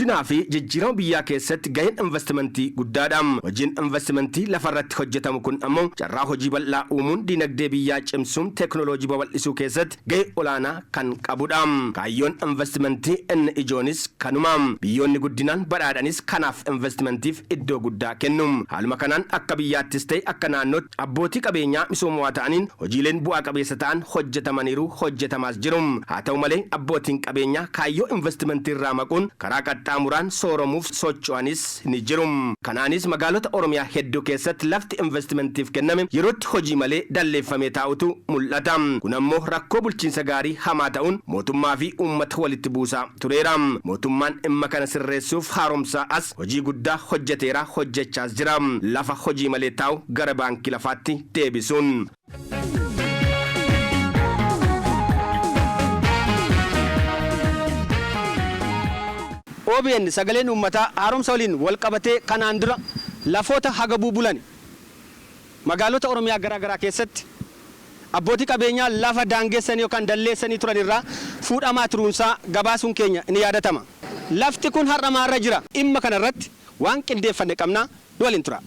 guddinaa fi jijjiirama biyyaa keessatti gaheen investimentii guddaadha. Hojiin investimentii lafarratti hojjetamu kun ammoo carraa hojii bal'aa uumuun dinagdee biyyaa cimsuun teeknooloojii babal'isuu keessatti gahee olaanaa kan qabudha. Kaayyoon investimentii inni ijoonis kanuma. Biyyoonni guddinaan badhaadhanis kanaaf investimentiif iddoo guddaa kennu. Haaluma kanaan akka biyyaattis ta'e akka naannootti abbootii qabeenyaa misoomaa ta'aniin hojiileen bu'aa qabeessa ta'an hojjetamaniiru hojjetamaas jiru. Haa ta'u malee abbootiin qabeenyaa kaayyoo investimentii irraa maquun karaa qaxxaamuraan sooromuuf socho'anis ni jiru. Kanaanis magaalota Oromiyaa hedduu keessatti lafti investimentiif kenname yerootti hojii malee dalleeffamee taa'utu mul'ata. Kun ammoo rakkoo bulchiinsa gaarii hamaa ta'uun mootummaa fi uummata walitti buusaa tureera. Mootummaan dhimma kana sirreessuuf haaromsaa as hojii guddaa hojjeteera hojjechaas jira. Lafa hojii malee taa'u gara baankii lafaatti deebisuun. OBN sagaleen uummataa haaromsa waliin wal qabatee kanaan dura lafoota haga buubulan magaalota Oromiyaa garaa keessatti abbootii qabeenyaa lafa daangeessanii yookaan dalleessanii turan irraa fuudhamaa turuunsaa gabaasuun keenya ni yaadatama. Lafti kun har'a maarra jira. Dhimma kana irratti waan qindeeffanne qabnaa nu waliin tura.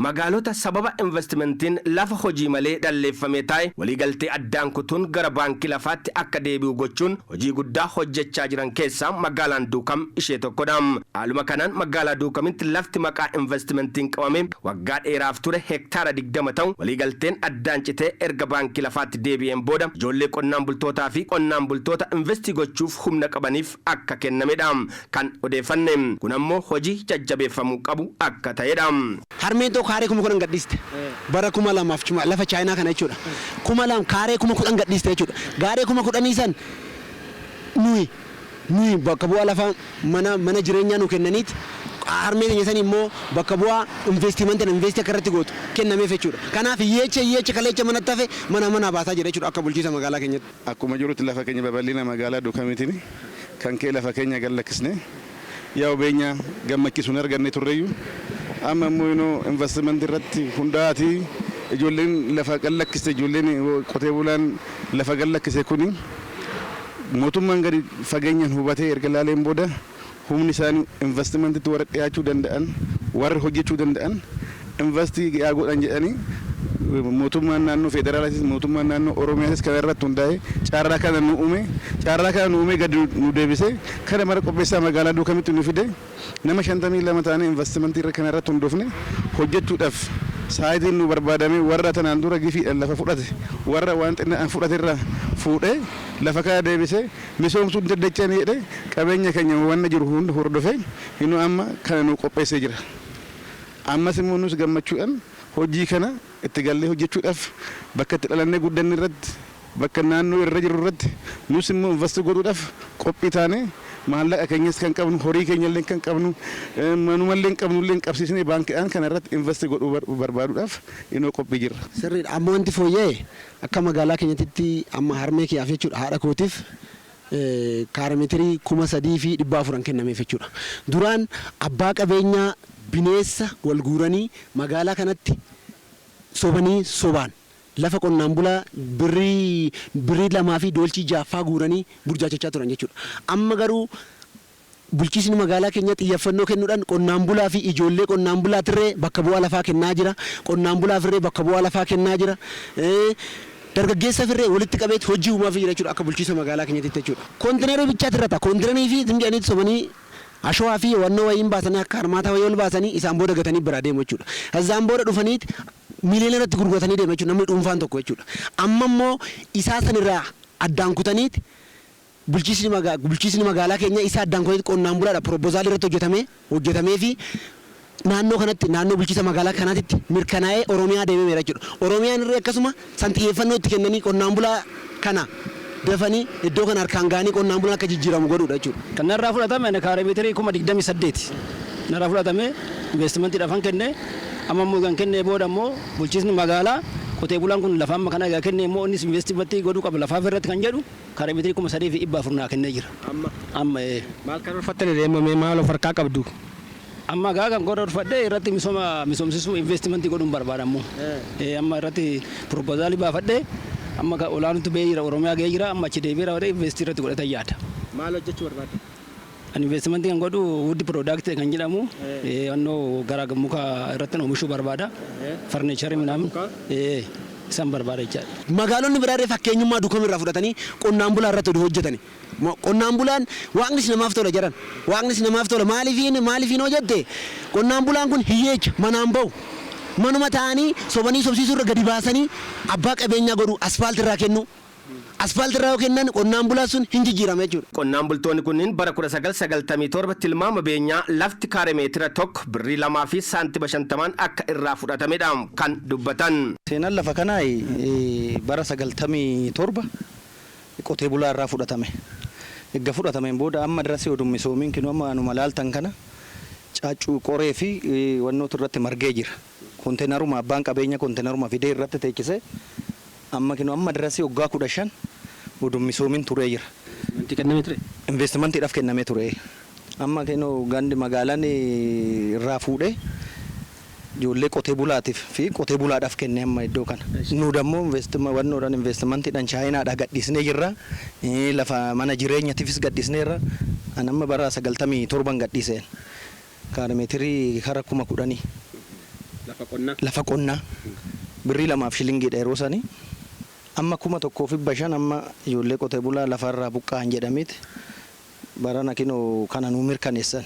Magaalota sababa investimentiin lafa hojii malee dalleeffamee taa'e waliigaltee addaan kutuun gara baankii lafaatti akka deebi'u gochuun hojii guddaa hojjechaa jiran keessaa magaalaan Duukam ishee tokkodha. Haaluma kanaan magaalaa Duukamitti lafti maqaa investimentiin qabame waggaa dheeraaf ture hektaara 20 ta'u waliigalteen addaan citee erga baankii lafaatti deebi'een booda ijoollee qonnaan bultootaa fi qonnaan bultoota investii gochuuf humna qabaniif akka kennamedha kan odeeffanne. Kun ammoo hojii jajjabeeffamuu qabu akka ta'edha. Kaaree kuma kudhan gadhiiste bara 2000 lafa chaayinaa kana jechuudha. 2000 kaaree kuma kudhan gadhiiste jechuudha. Gaaree kuma kudhanii san nuyi bakka bu'aa lafa mana jireenyaa nu kennaniiti. Harmee keenya san immoo bakka bu'aa investii akka irratti gootu kennameef jechuudha. Kanaaf iyyeecha kaleecha manatti hafe mana baasaa jira jechuudha akka bulchiisa magaalaa keenyatti. Akkuma jirutti lafa keenya babal'ina magaalaa Duukamiitiin kan kee lafa keenya gallakkisne yaa obeenya gammachiisuun arganne turreeyyuu. Amma immoo investimentii irratti hundaati ijoolleen lafa gallakkise ijoolleen qotee bulaan lafa gallakkise kuni mootummaan gadi fageenyaan hubatee erga laaleen booda humni isaanii investimentiitti warra dhiyaachuu danda'an warra hojjechuu danda'an investii yaa godhan jedhanii mootummaan naannoo federaalaatis mootummaan naannoo Oromiyaatis kan irratti hundaa'e caarraa kana nu uume gadi nu deebise kana mara qopheessaa magaalaa Duukamitti nu fide nama 52 ta'anii investimentii irra kana irratti hundoofne hojjechuudhaaf saayitiin nu barbaadame warra tanaan dura gifiidhaan lafa fudhate warra waan xinnaan fudhate irraa fuudhee lafa kana deebise misoomsuun daddachanii jedhe qabeenya keenya waan jiru hunda hordofee inni amma kana nu qopheessee jira. Ammas immoo nus gammachuudhaan hojii kana itti gallee hojjechuudhaaf bakka itti dhalannee guddanne irratti bakka naannoo irra jiru irratti nus immoo investii godhuudhaaf qophii taane maallaqa keenyas kan qabnu horii keenyallee kan qabnu manumallee qabnullee qabsiisnee baankiidhaan kana irratti investii godhuu barbaaduudhaaf inoo qophii jirra. Sirriidha. Amma wanti fooyya'e akka magaalaa keenyatti amma harmee kiyyaaf jechuudha haadha kootiif kaarameetirii 3,400 kennameef jechuudha. Duraan abbaa qabeenyaa bineessa wal guuranii magaalaa kanatti sobaan lafa qonnaan bulaa birrii 2 fi doolchii 6 guuranii burjaachachaa turan jechuudha. Amma garuu bulchiisni magaalaa keenya xiyyeeffannoo kennuudhaan qonnaan bulaa fi ijoollee qonnaan bulaatirree bakka bu'aa lafaa kennaa jira. Qonnaan bulaafirree bakka bu'aa lafaa kennaa jira. Dargaggeessa firree walitti qabeet hojii uumaa fi jira jechuudha akka bulchiisa magaalaa keenyatti jechuudha. Kontineerii bichaatti irratti kontineerii fi dimdi'anii sobanii ashawaa fi wannoo wayiin baasanii akka harmaataa wayii ol baasanii isaan booda gatanii biraa deemu jechuudha. Isaan booda dhufaniit miliyoona irratti gurguratanii deemu jechuudha namni dhuunfaan tokko jechuudha. Amma immoo isaa sanirraa addaan kutaniit bulchiisni magaalaa keenya isaa addaan kutaniit qonnaan bulaadha proposaalii irratti hojjetamee fi naannoo kanatti naannoo bulchiisa magaalaa kanaatti mirkanaa'ee Oromiyaa deemeera jechuudha. Oromiyaan irree akkasuma san xiyyeeffannoo itti kennanii qonnaan bulaa kana dafanii iddoo kana harkaan gaanii qonnaan bulaan akka jijjiiramu godhuudha jechuudha. Kanarraa fudhatame kaarameetirii 28 narraa fudhatame investimentii kan kenne amma immoo kan kenne booda immoo bulchiisni magaalaa qotee bulaan kun lafa amma kana egaa kenne immoo innis investimentii godhuu qaba lafaaf irratti kan jedhu kaarameetirii 3,400 kennee jira. Amma maal kan ulfattanii deemame maal of harkaa qabdu? Amma kan godha dhufadhee irratti misoomsisuu investimentii godhuun barbaadamu. Amma irratti proposaalii baafadhee amma olaantu bee jira Oromiyaa ga'ee jira amma achi deebi'eera warra investii irratti godhatan yaada. Maal hojjechuu barbaadda? Ani investimentii kan godhu wood product kan jedhamu annoo gara muka irratti oomishuu barbaada. Farniicharii midhaan isaan barbaada jechaadha. Magaalonni biraarree fakkeenyummaa duukam irraa fudhatanii qonnaan bulaa irratti hojjetani. Qonnaan bulaan waaqnis namaaf tola jedhan. Waaqnis namaaf tola maaliifiin hojjette qonnaan bulaan kun hiyyeecha manaan bahu. Manuma ta'anii sobanii sobsiisuu irra gadi baasanii abbaa qabeenyaa godhu asfaaltii irraa kennu. Asfaaltii irraa kennan qonnaan bulaan sun hin jijjiirame jechuudha. Qonnaan bultoonni kunniin bara 1997 tilmaama beenyaa lafti kaaree meetira tokko birrii 2 fi saantima 50 akka irraa fudhatamedha kan dubbatan. Seenaan lafa kanaa bara 97 qotee bulaa irraa fudhatame. Egaa fudhatameen booda amma darasii oduu misoomiin kinoo amma anuma laaltan kana caaccuu qoree fi wannoota irratti margee jira. Konteenaruma abbaan qabeenya konteenaruma fidee irratti teechise amma kinoo amma darasii waggaa 15 oduu misoomiin turee jira. Investimantiidhaaf kennamee ture. Amma kinoo gandi magaalaan irraa fuudhee ijoollee qotee bulaatiif fi qotee bulaadhaaf kennee amma iddoo kana. Nu dammoo wannoodhaan investimantiidhaan chaayinaadhaa gadhiisnee jirra. Lafa mana jireenyaatiifis gadhiisneerra. An amma bara 97 gadhiiseen. Kaarameetirii kara 10,000. Lafa qonnaa. Birrii 2 shilingiidha yeroo sanii. Amma 1,500 amma ijoollee qotee bulaa lafarraa buqqa'an jedhameeti. Barana kinoo kana nu mirkaneessan.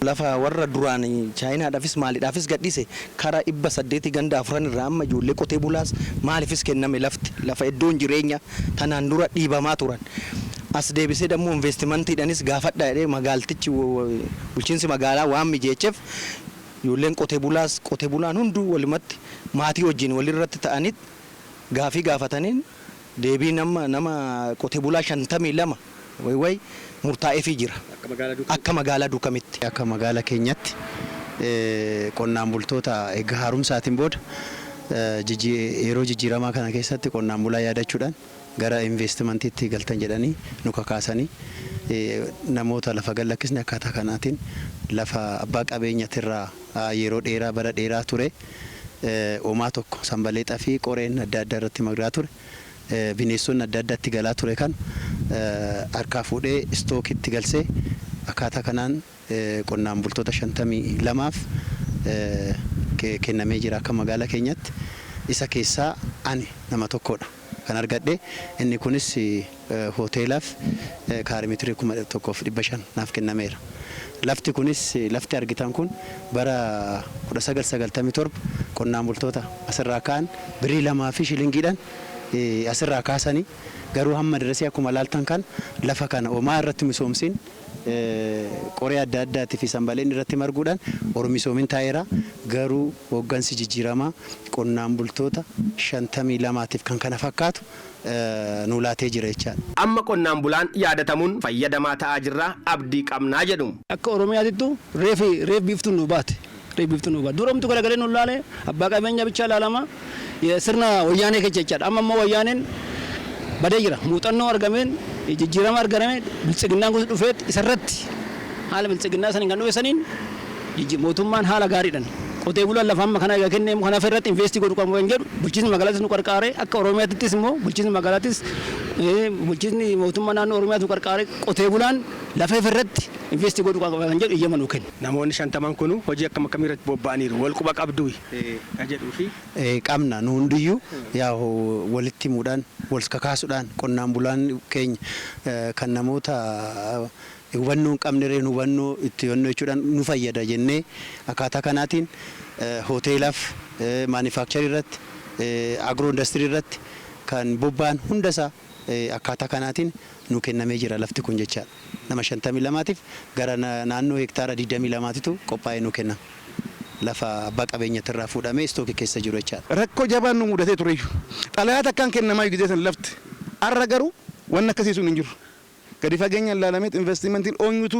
Lafa warra duraan chaayinaadhaafis maaliidhaafis gadhiise karaa 800 ganda 4 irraa amma ijoollee qotee bulaas maaliifis kenname lafti lafa iddoon jireenya tanaan dura dhiibamaa turan. As deebisee dammoo investimantiidhaanis gaafadha jedhee magaaltichi bulchiinsi magaalaa waan mijeecheef ijoolleen qotee bulaan hunduu walumatti maatii wajjin walirratti ta'anii gaafii gaafataniin deebii nama qotee bulaa 52 way murtaa'eefii jira. Akka magaalaa Duukamitti. Akka magaalaa keenyatti qonnaan bultoota egaa haaromsaatiin booda yeroo jijjiiramaa kana keessatti qonnaan bulaa yaadachuudhaan gara investimentiitti galtan jedhanii nu kakaasanii namoota lafa gallakkisne akkaataa kanaatiin lafa abbaa qabeenyatirraa yeroo dheeraa bara dheeraa ture oomaa tokko sanbaleexaa fi qoreen adda addaa irratti magraa ture. Bineensonni adda addaatti galaa ture kan harkaa fuudhee istookitti galsee akkaataa kanaan qonnaan bultoota 52f kennamee jira akka magaalaa keenyatti. Isa keessaa ani nama tokkodha kan argadhe. Inni kunis hoteelaaf kaarimeetirii 1,500 naaf kennameera. Lafti kunis lafti argitan kun bara 1997 qonnaan bultoota asirraa ka'an birrii 2 fi shilingiidhaan asirraa kaasanii garuu hamma darasii akkuma laaltan kan lafa kana oomaa irratti misoomsiin qoree adda addaatii fi sanbaleen irratti marguudhaan ormisoomin taa'eera. Garuu hooggansi jijjiiramaa qonnaan bultoota 52tiif kan kana fakkaatu nu laatee jira jechaadha. Amma qonnaan bulaan yaadatamuun fayyadamaa ta'aa jirra abdii qabnaa jedhu. Akka Oromiyaatittu reef biiftuun nu baate. Duramtu garagalee nu laale abbaa qabeenya bichaa laalama sirna wayyaanee keessa jechaadha. Amma immoo wayyaaneen badee jira. Muuxannoo argameen jijjiirama argameen bilchiginnaan gosa dhufeet isarratti haala bilchiginnaa saniin kan dhufe saniin mootummaan haala gaariidhaan qotee bulaan lafa amma kana kennee kanaaf irratti investii godhu qabu kan jedhu bulchiinsi magaalaatis nu qarqaaree akka Oromiyaattis immoo bulchiinsi magaalaattis bulchiinsi mootummaa naannoo Oromiyaatu qarqaaree qotee bulaan lafa irratti investii godhu qabu kan jedhu iyyaman kenna. Namoonni 50 kun hojii akkam akkamii irratti bobba'aniiru wal quba qabdu kan jedhuu fi qabna nu hundiyyuu yaa walitti himuudhaan wal kakaasuudhaan qonnaan bulaan keenya kan namoota hubannoo hin qabne hubannoo itti honnoo jechuudhaan nu fayyada jennee akkaataa kanaatiin hoteelaaf maanifaakcharii irratti agiroo industirii irratti kan bobba'an hundasaa akkaataa kanaatiin nu kennamee jira lafti kun jechaadha. Nama 52tiif gara naannoo hektaara 22titu qophaa'ee nu kennama. Lafa abbaa qabeenyatirraa fuudhamee istookii keessa jiru jechaadha. Rakkoo jabaan nu mudatee tureyyuu xalayaa takkaan kennamaa gizee san lafti har'a garuu waan akkasii sun hin jiru. Gadi fageenyaan ilaalameet investimentiin eenyutu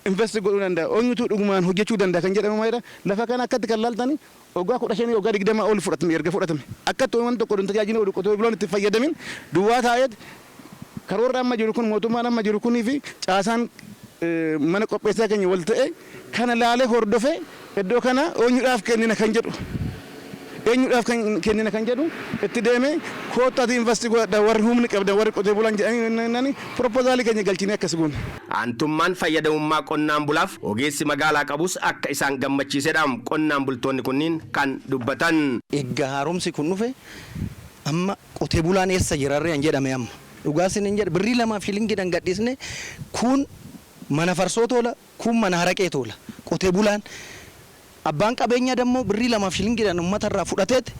investi godhuu danda'a eenyutu dhugumaan hojjechuu danda'a kan jedhamu maayidha. Lafa kana akkatti kan laaltanii waggaa 15 waggaa 20 ol fudhatame erga fudhatame akkatti waan tokko don tajaajila oduu qotee bulaan itti fayyadamin duwwaa taa'eet karoorri amma jiru kun mootummaan amma jiru kunii fi caasaan mana qopheessaa keenya wal ta'e kana laalee hordofee iddoo kana eenyuudhaaf kennina kan jedhu eenyudhaaf kan kennina kan jedhu itti deeme koottaati investi godhadha warri humni qabda warri qotee bulaan jedhanii proposaalii keenya galchinee akkas goone. Aantummaan fayyadamummaa qonnaan bulaaf ogeessi magaalaa qabus akka isaan gammachiisedha qonnaan bultoonni kunniin kan dubbatan. Egaa haaromsi kun dhufe amma qotee bulaan eessa jirarree an jedhame amma dhugaasin hin jedhe birrii 2 shilingii gadhiisne kun mana farsoo tola kun mana haraqee tola qotee bulaan abbaan qabeenya dammoo birrii 2 shilingii uummata irraa fudhateet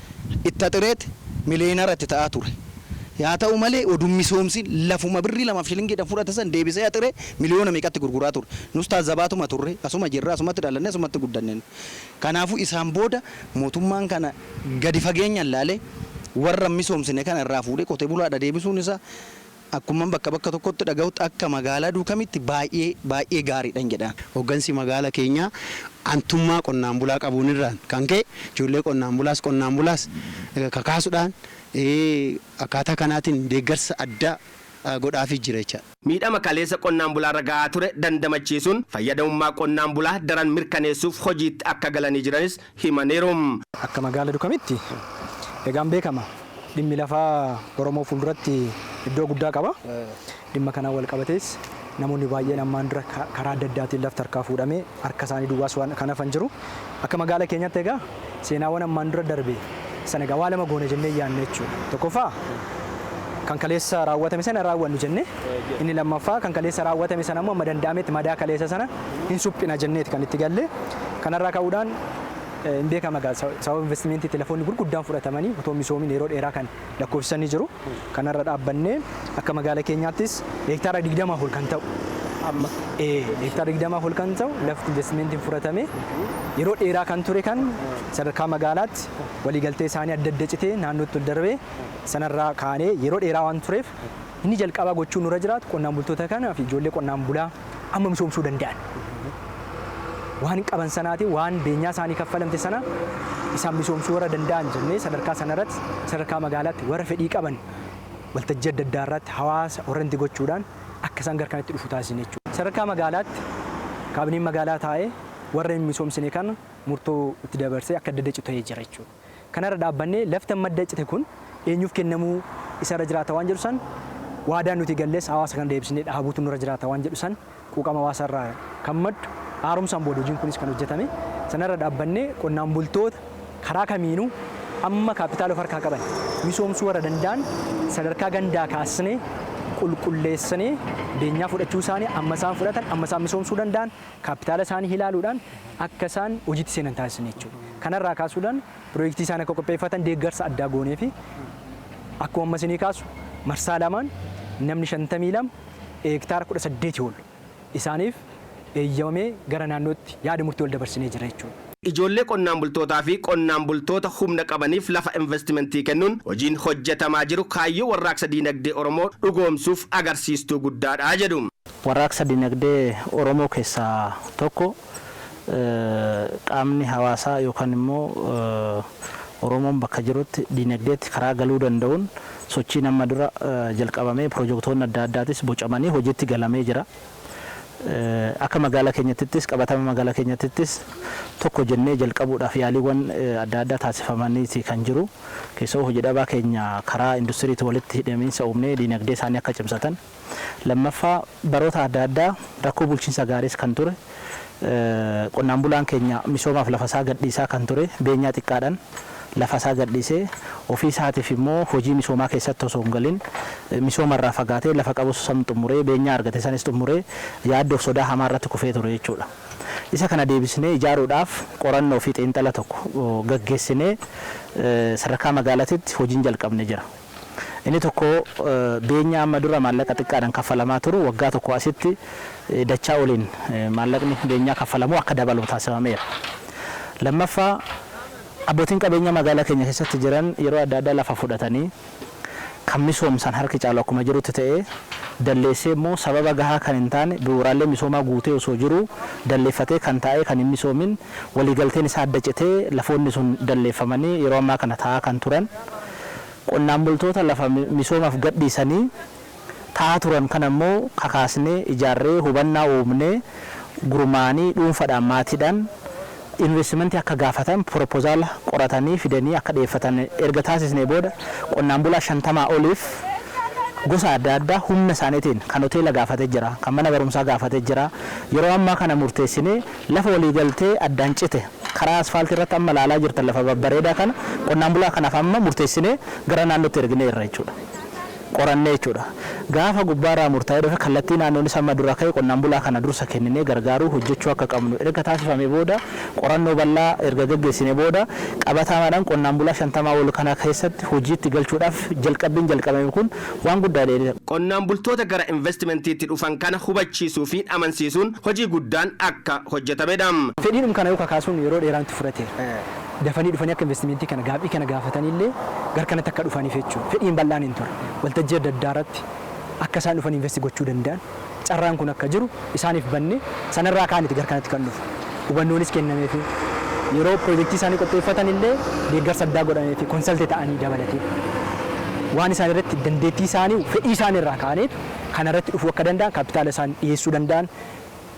itti xireet miliyoonaratti ta'aa ture. Yaa ta'u malee oduu misoomsi lafuma birrii 2 shilingii fudhate san deebisee xiree miliyoona meeqatti gurguraa ture. Nus taazzabaatuma turre asuma jirra asumatti dhalanne asumatti guddanneen. Kanaafuu isaan booda mootummaan kana gadi fageenyaan laalee warra misoomsine kana irraa fuudhee qotee bulaadha deebisuun isaa akkuma bakka tokkotti dhaga'utti akka magaalaa duukamitti baay'ee gaariidhaan jedha. Hoggansi magaalaa keenya antummaa qonnaan bulaa qabuun irraan kan ka'e ijoollee qonnaan bulaas kakaasuudhaan akkaataa kanaatiin deeggarsa addaa godhaafii jira jecha. Miidhama kaleessa qonnaan bulaarra gahaa ture dandamachiisuun fayyadamummaa qonnaan bulaa daran mirkaneessuuf hojiitti akka galanii jiranis himaniiru. Akka magaalaa duukamitti egaan beekama dhimmi lafaa Oromoo fuulduratti iddoo guddaa qaba. Dhimma kana wal qabatees namoonni baay'een ammaan dura karaa adda addaatiin lafti harkaa fuudhamee harka isaanii duwwaas waan kan hafan jiru. Akka magaalaa keenyatti egaa seenaawwan ammaan dura darbe sana egaa waa lama goone jennee yaadne jechuudha. Tokkoffaa kan kaleessa raawwatame sana raawwannu jenne inni lammaffaa kan kaleessa raawwatame sana ammoo amma danda'ametti madaa kaleessa sana hin suphina jenneeti kan itti galle. Kanarraa ka'uudhaan hin beekama sababa investimentii telefoonni gurguddaan fudhatamanii otoo misoomin yeroo dheeraa kan lakkoofsisanii jiru. Kanarra dhaabbannee akka magaalaa keenyaattis heektaara 20 ol kan ta'u heektaara 20 ol kan ta'u lafti investimentiin fudhatame yeroo dheeraa kan ture kan sadarkaa magaalaatti waliigaltee isaanii adda adda citee naannootti darbee sanarraa kaanee yeroo dheeraa waan tureef inni jalqabaa gochuun nurra jiraatu qonnaan bultoota kanaa fi ijoollee qonnaan bulaa amma misoomsuu danda'an. Waan qaban sanaatiin waan beenyaa isaanii kaffalamte sana isaan misoomsuu warra danda'an jennee sadarkaa sanarratti sadarkaa magaalaatti warra fedhii qaban waltajjii adda addaa irratti hawaasa warranti gochuudhaan akka isaan gara kanatti dhufu taasisne jechuudha. Sadarkaa magaalaatti kaabineen magaalaa taa'ee warra hin misoomsine kan murtoo itti dabarsee akka adda adda citee jira jechuudha. Kanarra dhaabbannee lafti madda cite kun eenyuuf kennamuu isarra jiraata waan jedhu san waadaan nuti gallees hawaasa kan deebisnee dhaabuutu nurra jiraata waan jedhu san quuqama hawaasarraa kan maddu haaromsaan booda hojiin kunis kan hojjetame sanarra dhaabbannee qonnaan bultoota karaa kamiinuu amma kaapitaala of harkaa qaban misoomsuu warra danda'an sadarkaa gandaa kaasnee qulqulleessinee beenyaa fudhachuu isaanii amma isaan fudhatan amma isaan misoomsuu danda'an kaapitaala isaanii ilaaluudhaan akka isaan hojiitti seenan taasisne jechuudha. Kanarraa kaasuudhaan piroojeektii isaan akka qopheeffatan deeggarsa addaa goonee fi akkuma amma isinii kaasu marsaa lamaan namni 52 heektaara 18 ol isaaniif eeyyamamee gara naannootti yaada murtii wal dabarsinee jira jechuudha. Ijoollee qonnaan bultootaa fi qonnaan bultoota humna qabaniif lafa investimentii kennuun hojiin hojjetamaa jiru kaayyoo warraaqsa diinagdee Oromoo dhugoomsuuf agarsiistuu guddaadha jedhu. Warraaqsa diinagdee Oromoo keessaa tokko qaamni hawaasaa yookaan immoo Oromoon bakka jirutti diinagdeetti karaa galuu danda'uun sochiin amma dura jalqabamee piroojeektoonni adda addaatis bocamanii hojiitti galamee jira. Akka magaalaa keenyattis qabatama magaalaa keenyattis tokko jennee jalqabuudhaaf yaaliiwwan adda addaa taasifamanii kan jiru keessoo hojii dhabaa keenya karaa industiriitti walitti hidhamiinsa uumnee diinagdee isaanii akka cimsatan lammaffaa baroota adda addaa rakkoo bulchiinsa gaariis kan ture qonnaan bulaan keenya misoomaaf lafasaa gadhiisaa kan ture beenyaa xiqqaadhaan lafasaa gadhiisee ofii isaatiif immoo hojii misoomaa keessatti osoo hin galin misoomarraa fagaatee lafa qabus sam xumuree beenyaa argate sanis xumuree yaaddoof sodaa hamaa irratti kufee ture jechuudha. Isa kana deebisnee ijaaruudhaaf qorannoo fi xiinxala tokko gaggeessinee sadarkaa magaalaatti hojiin jalqabne jira. Inni tokko beenyaa amma dura maallaqa xiqqaadhaan kaffalamaa turu waggaa tokko asitti dachaa oliin maallaqni beenyaa kaffalamu akka dabalu taasifameera. Lammaffaa abbootiin qabeenya magaalaa keenya keessatti jiran yeroo adda addaa lafa fudhatanii kan misoomsan harki caalu akkuma jirutti ta'ee dalleessee immoo sababa gahaa kan hin taane bu'uuraalee misoomaa guutee osoo jiru dalleeffatee kan taa'ee kan hin misoomin waliigalteen isaa adda citee lafoonni sun dalleeffamanii yeroo ammaa kana taa'aa kan turan qonnaan bultoota lafa misoomaaf gadhiisanii taa'aa turan kan ammoo kakaasnee ijaarree hubannaa uumnee gurmaanii dhuunfaadhaan maatiidhaan investimentii akka gaafatan propozaala qoratanii fidanii akka dhiyeeffatan erga taasisnee booda qonnaan bulaa 50 oliif gosa adda addaa humna isaaniitiin kan hoteela gaafatee jira, kan mana barumsaa gaafatee jira. Yeroo ammaa kana murteessinee lafa walii galtee addaan cite karaa asfaaltii irratti amma ilaalaa jirtan lafa babbareedaa kana qonnaan bulaa kanaaf amma murteessinee gara naannootti erginee irra jechuudha. Qorannee jechuudha. Gaafa gubbaarraa murtaa'ee dhufe kallattii naannoon isa amma dura ka'e qonnaan bulaa kana dursa kenninee gargaaruu hojjechuu akka qabnu erga taasifame booda qorannoo bal'aa erga gaggeessine booda qabatamaadhaan qonnaan bulaa 50 ol kana keessatti hojiitti galchuudhaaf jalqabbiin jalqabame kun waan guddaa dheedha. Qonnaan bultoota gara investimentiitti dhufan kana hubachiisuu fi amansiisuun hojii guddaan akka hojjetamedha. Fedhiidhum kana yoo kakaasuun yeroo dheeraatti fudhateera. Dafanii dhufanii akka investimentii kana gaabii kana gaafatanillee gar kanatti akka dhufaniif jechuudha. Fedhiin bal'aan hin turre. Waltajjii adda addaa irratti akka isaan dhufan investi gochuu danda'an carraan kun akka jiru isaaniif banne sanarraa kaaniti gar kanatti kan dhufu. Hubannoonis kennameef yeroo piroojeektii isaanii qopheeffatanillee deeggarsa addaa godhamee fi konsaltee ta'anii dabalatee waan isaan irratti dandeettii isaanii fedhii isaanii irraa kaaneet kanarratti dhufuu akka danda'an kaapitaala isaan dhiyeessuu danda'an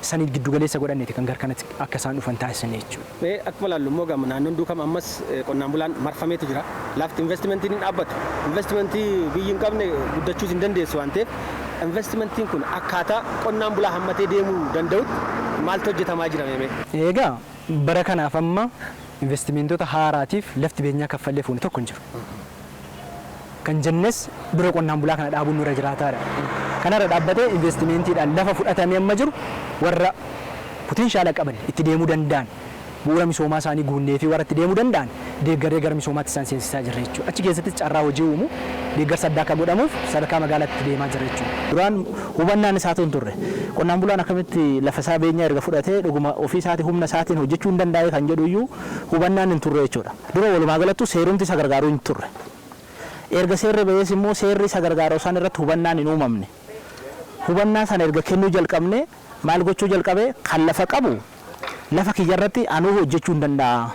saniif giddu galeessa godhanneeti kan gar kanatti akka isaan dhufan taasisan jechuudha. Akkuma ilaallu immoo gama naannoon duukam ammas qonnaan bulaan marfameetu jira. Lafti investimentiin hin dhaabbatu. Investimentii biyyi hin qabne guddachuus hin dandeessu waan ta'eef investimentiin kun akkaataa qonnaan bulaa hammatee deemuu danda'utti maaltu hojjetamaa jira meemee? Egaa bara kanaaf amma investimentoota haaraatiif lafti beenyaa kaffallee fuune tokko hin jiru. Kan jennes dura qonnaan bulaa kana dhaabuun nurra jiraataadha. Kanarra dhaabbatee investimentiidhaan lafa fudhatamee amma jiru warra potenshaala qaban itti deemuu danda'an bu'uura misoomaa isaanii guunnee fi warra itti deemuu danda'an deeggaree gara misoomaatti isaan seensisaa jirra jechuudha. Achi keessatti carraa hojii uumu deeggarsa addaa akka godhamuuf sadarkaa magaalaatti deemaa jira jechuudha. Duraan hubannaan isaa hin turre qonnaan bulaan akkamitti lafa isaa beenyaa erga fudhatee dhuguma ofii isaatii humna isaatiin hojjechuu hin danda'e kan jedhu iyyuu hubannaan hin turre jechuudha. Dura walumaa galattu seerumti isa gargaaruu hin turre. Erga seerri ba'ees immoo seerri isa gargaaruu isaan irratti hubannaan hin uumamne. Hubannaa sana erga kennuu jalqabne maal gochuu jalqabe kan lafa qabu lafa kiyyarratti anuu hojjechuu hin danda'a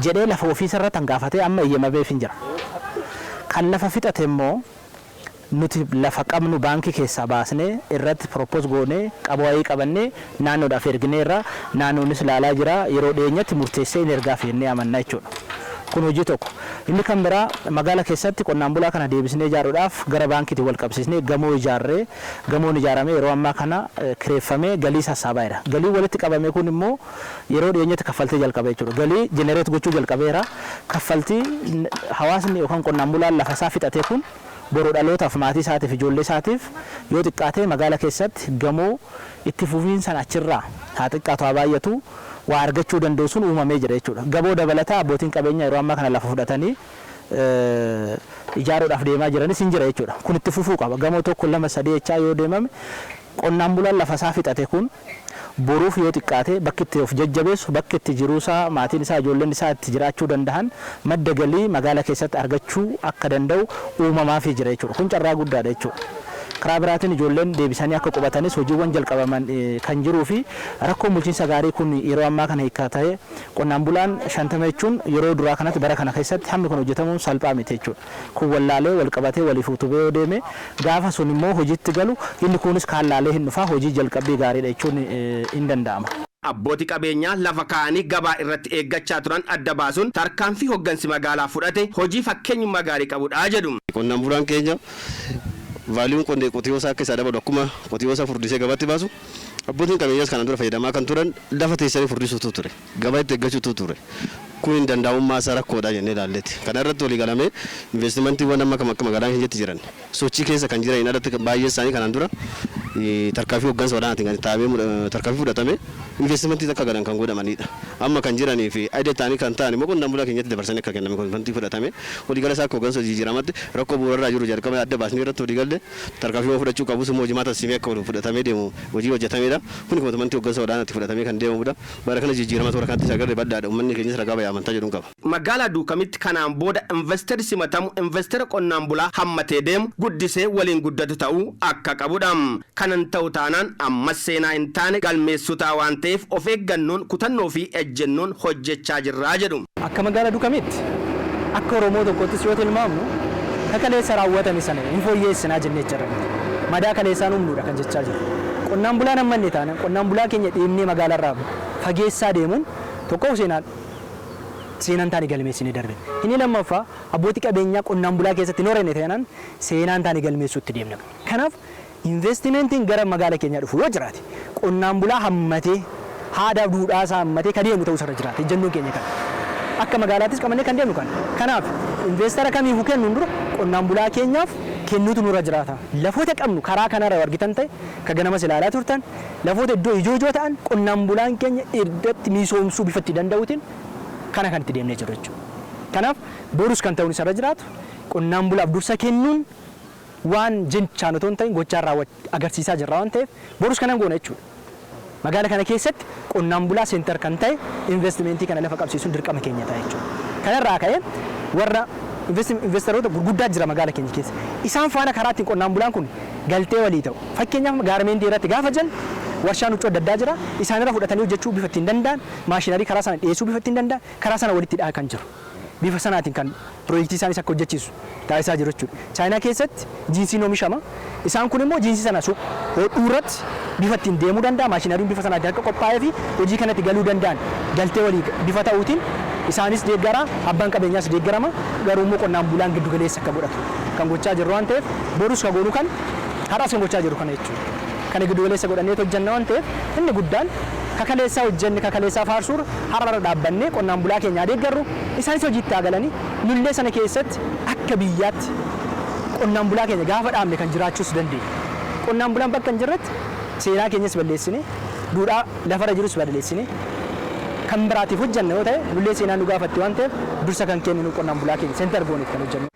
jedhee lafa ofiisa irratti hangaafatee amma eeyyama beef hin jira. Kan lafa fixate immoo nuti lafa qabnu baankii keessaa baasnee irratti propose goonee qabawayii qabannee naannoodhaaf erginee irraa naannoonis ilaalaa jira yeroo dhiyeenyatti murteessee hin ergaa feennee amannaa jechuudha. Kun hojii tokko. Inni kan biraa magaala keessatti qonnaan bulaa kana deebisnee ijaaruudhaaf gara baankiitti wal qabsiisnee gamoo ijaarree gamoon ijaaramee yeroo ammaa kana kireeffamee galii sassaabaa jira. Galii walitti qabame kun immoo yeroo dhiyeenyatti kaffaltii jalqabee jechuudha. Galii jenereet gochuu jalqabeera. Kaffaltii hawaasni yookaan qonnaan bulaan lafa isaa fixate kun boroo dhalootaaf maatii isaatiif ijoollee isaatiif yoo xiqqaatee magaala keessatti gamoo itti fufiinsan achirraa haa xiqqaatu haa baay'atu waa argachuu danda'u sun uumamee jira jechuudha. Gamoo dabalataa abbootiin qabeenyaa yeroo ammaa kana lafa fudhatanii ijaaruudhaaf deemaa jiranis hin jira jechuudha. Kun itti fufuu qaba. Gamoo tokko lama sadii jechaa yoo deemame qonnaan bulaan lafa isaa fixate kun boruuf yoo xiqqaate bakki itti of jajjabeessu bakki itti jiruusaa maatiin isaa ijoolleen isaa itti jiraachuu danda'an madda galii magaala keessatti argachuu akka danda'u uumamaafii jira jechuudha. Kun carraa guddaadha jechuudha. Karaa biraatiin ijoolleen deebisanii akka qubatanis hojiiwwan jalqabaman kan jiruu fi rakkoon bulchiinsa gaarii kun yeroo ammaa kana hiikaa ta'ee qonnaan bulaan 50 jechuun yeroo duraa kanatti bara kana keessatti hammi kun hojjetamuun salphaa miti jechuudha. Kun wallaalee wal qabatee waliif utubee yoo deeme gaafa sun immoo hojiitti galu inni kunis kaallaalee hin dhufaa hojii jalqabbii gaariidha jechuun hin danda'ama. Abbootii qabeenyaa lafa kaa'anii gabaa irratti eeggachaa turan adda baasuun tarkaanfii hoggansi magaalaa fudhate hojii fakkeenyummaa gaarii qabudha jedhu. Qonnaan bulaan keenya vaaliyoon qonnee qotiyyoosaa akka isaa dabalu akkuma qotiyyoosaa furdisee gabaatti baasu abbootiin qabeenyaas kanaan dura fayyadamaa kan turan lafa teessanii furdisuutu ture gabaa itti eeggachuutu ture kun hin danda'amummaa isaa rakkoodha jennee ilaalletti kana irratti walii galamee investimentiiwwan amma akka magaalaa keenyatti jiran sochii keessa kan jiran irratti baay'ee isaanii kanaan dura tarkaanfii hoggansa olaanaatiin kan taa'amee tarkaanfii fudhatame investimentii akka galan kan godhamanidha amma kan jiranii fi aayidee ta'anii kan ta'an immoo qonnaan bulaa keenyatti dabarsanii akka kenname konfantii fudhatame walii gala isaa akka hoggansa jijjiiramatti rakkoo bu'uurarraa jiru jalqabee adda baasnee irratti walii galle tarkaanfii fudhachuu qabus immoo hojii maata simee akka fudhatamee deemu hojii hojjetamedha kun konfantii hoggansa olaanaatti fudhatamee kan deemudha bara kana jijjiirama toora kanatti sagarree baddaadha uummanni keenyas ragaa bayyaa amantaa jedhuun qaba. Magaalaa Duukamitti kanaan booda investeri simatamu investera qonnaan bulaa hammatee deemu guddisee waliin guddatu ta'uu akka qabudha. Kanan ta'u taanaan ammas seenaa hin taane galmeessuu ta'a waan ta'eef of eeggannoon kutannoo fi ejjennoon hojjechaa jirraa jedhu. Akka magaalaa Duukamitti akka Oromoo tokkottis yoo tilmaamnu kakaleessa raawwatame sana hin fooyyessinaa jennee jirra. Madaa kaleessaan humnuudha kan jechaa jiru. Qonnaan bulaan ammanne taanaan qonnaan bulaa keenya dhiibnee magaalaarraa fageessaa deemuun Tokko seenaan taanii galmeessinee darbe. Inni lammaffaa abbootii qabeenyaa qonnaan bulaa keessatti hin horenne ta'an seenaan taanii galmeessuutti deemna. Kanaaf investimentiin gara magaala keenyaa dhufu yoo jiraate qonnaan bulaa hammatee haadaaf duudhaasaa hammatee kan deemu ta'uu irra jiraate jennuun keenya kana. Akka magaalaattis qabannee kan deemnu kana. Kanaaf investara kamiifuu kennuun dura qonnaan bulaa keenyaaf kennuutu nurra jiraata. Lafoota qabnu karaa kanarra argitan ta'e kan ganamas ilaalaa turtan lafoota iddoo ijoo ta'an qonnaan bulaan keenya irratti misoomsuu bifa itti danda'uutiin kana kan itti deemnee jiru jechuudha. Kanaaf borus kan ta'uun isarra jiraatu qonnaan bulaaf dursa kennuun waan jechaan otoo hin ta'in gochaan agarsiisaa jirra waan ta'eef borus kanan goona jechuudha. Magaala kana keessatti qonnaan bulaa seentar kan ta'e investimentii kana lafa qabsiisuun dirqama keenya ta'a jechuudha. Kanarraa ka'ee warra investoroota gurguddaa jira magaala keenya keessa. Isaan faana karaa ittiin qonnaan bulaan kun galtee walii ta'u. Fakkeenyaaf gaarmeentii irratti gaafa jan warshaan huccuu adda addaa jira. Isaanirra fudhatanii hojjechuu bifa ittiin danda'an, maashinarii karaa sana dhiyeessuu bifa ittiin danda'an, karaa sana walitti hidhaa kan jiru. Bifa sanaatiin kan piroojeektii isaanis akka hojjechiisu taasisaa jiru jechuudha. Chaayinaa keessatti jiinsiin oomishama. Isaan kun immoo jiinsii sana hodhuu irratti bifa ittiin deemuu danda'a. Maashinariin bifa sanaatiin akka qophaa'ee fi hojii kanatti galuu danda'an galtee walii bifa ta'uutiin isaanis deeggara abbaan qabeenyaas deeggarama garuu immoo qonnaan bulaan giddu galeessa akka godhatu kan gochaa jirru waan ta'eef borus ka goonu kan har'as kan gochaa jiru kana jechuudha. Kana giddu galeessa godhannee hojjenna waan ta'eef inni guddaan kakaleessaa hojjenne kakaleessaa faarsuura har'arra dhaabbannee qonnaan bulaa keenyaa deeggarru isaanis hojiitti galanii nullee sana keessatti akka biyyaatti qonnaan bulaa keenya gaafa dhaabne kan jiraachuus dandeenya. Qonnaan bulaan bakka hin jirretti seenaa keenyas balleessine duudhaa lafarra jirus balleessine kan biraatiif hojjenna yoo ta'e nullee seenaan nu gaafatti waan ta'eef dursa kan kennu qonnaan bulaa keenya seentar gooneef kan hojjennu.